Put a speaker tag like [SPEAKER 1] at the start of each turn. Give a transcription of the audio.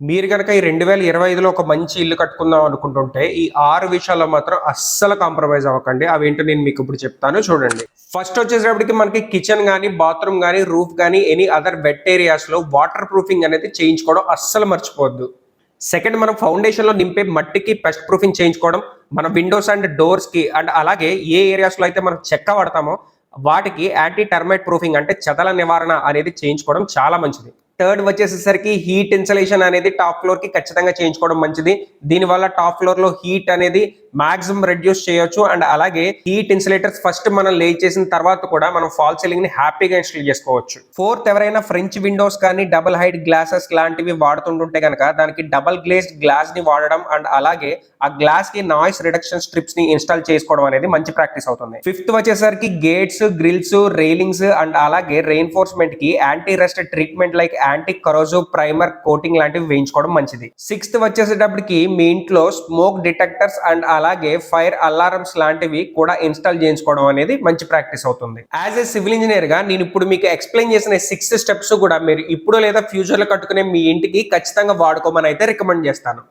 [SPEAKER 1] మీరు గనక ఈ 2025లో ఒక మంచి ఇల్లు కట్టుకుందాం అనుకుంటుంటే, ఈ 6 విషయాల్లో మాత్రం అస్సలు కాంప్రమైజ్ అవ్వకండి. అవేంటో నేను మీకిప్పుడు చెప్తాను చూడండి. ఫస్ట్ వచ్చేసేటప్పటికి మనకి కిచెన్ గాని, బాత్రూమ్ గాని, రూఫ్ గాని, ఎనీ అదర్ వెట్ ఏరియాస్‌లో వాటర్ ప్రూఫింగ్ అనేది చేయించుకోవడం అస్సలు మర్చిపోవద్దు. సెకండ్, మనం ఫౌండేషన్‌లో నింపే మట్టికి పెస్ట్ ప్రూఫింగ్ చేయించుకోవడం, మన విండోస్ అండ్ డోర్స్‌కి అండ్ అలాగే ఏ ఏరియాస్‌లో అయితే మనం చెక్క వాడతామో, వాటికి యాంటీ టర్మైట్ ప్రూఫింగ్ అంటే చెదల నివారణ అనేది చేయించుకోవడం చాలా మంచిది. థర్డ్ వచ్చేసేసరికి హీట్ ఇన్సులేషన్ అనేది టాప్ ఫ్లోర్‌కి ఖచ్చితంగా చేయించుకోవడం మంచిది. దీనివల్ల టాప్ ఫ్లోర్‌లో హీట్ అనేది మాక్సిమం రెడ్యూస్ చేయొచ్చు. అండ్ అలాగే హీట్ ఇన్సులేటర్స్ ఫస్ట్ మనం లే చేసిన తర్వాత కూడా మనం ఫాల్ సీలింగ్‌ని హ్యాపీగా ఇన్‌స్టాల్ చేసుకోవచ్చు. ఫోర్త్, ఎవరైనా ఫ్రెంచ్ విండోస్ కానీ, డబుల్ హైట్ గ్లాసెస్ లాంటివి వాడుతుంటుంటే గనక దానికి డబుల్ గ్లేజ్డ్ గ్లాస్‌ని వాడడం అండ్ అలాగే ఆ గ్లాస్‌కి నాయిస్ రిడక్షన్ స్ట్రిప్స్‌ని ఇన్‌స్టాల్ చేసుకోవడం అనేది మంచి ప్రాక్టీస్ అవుతుంది. ఫిఫ్త్ వచ్చేసరికి గేట్స్, గ్రిల్స్, రైలింగ్స్ అండ్ అలాగే రెయిన్‌ఫోర్స్‌మెంట్‌కి anti rust treatment like anti corrosive primer coating లాంటివి వేయించుకోవడం మంచిది. సిక్స్త్ వచ్చేసేటప్పటికి మీ ఇంట్లో స్మోక్ డిటెక్టర్స్ అండ్ అలాగే ఫైర్ అలారమ్స్ లాంటివి కూడా ఇన్‌స్టాల్ చేయించుకోవడం అనేది మంచి ప్రాక్టీస్ అవుతుంది. యాజ్ ఎ సివిల్ ఇంజినీర్‌గా నేను ఇప్పుడు మీకు ఎక్స్‌ప్లెయిన్ చేసిన 6 స్టెప్స్ కూడా మీరు ఇప్పుడు లేదా ఫ్యూచర్‌లో కట్టుకునే మీ ఇంటికి ఖచ్చితంగా వాడుకోమని అయితే రికమెండ్ చేస్తాను.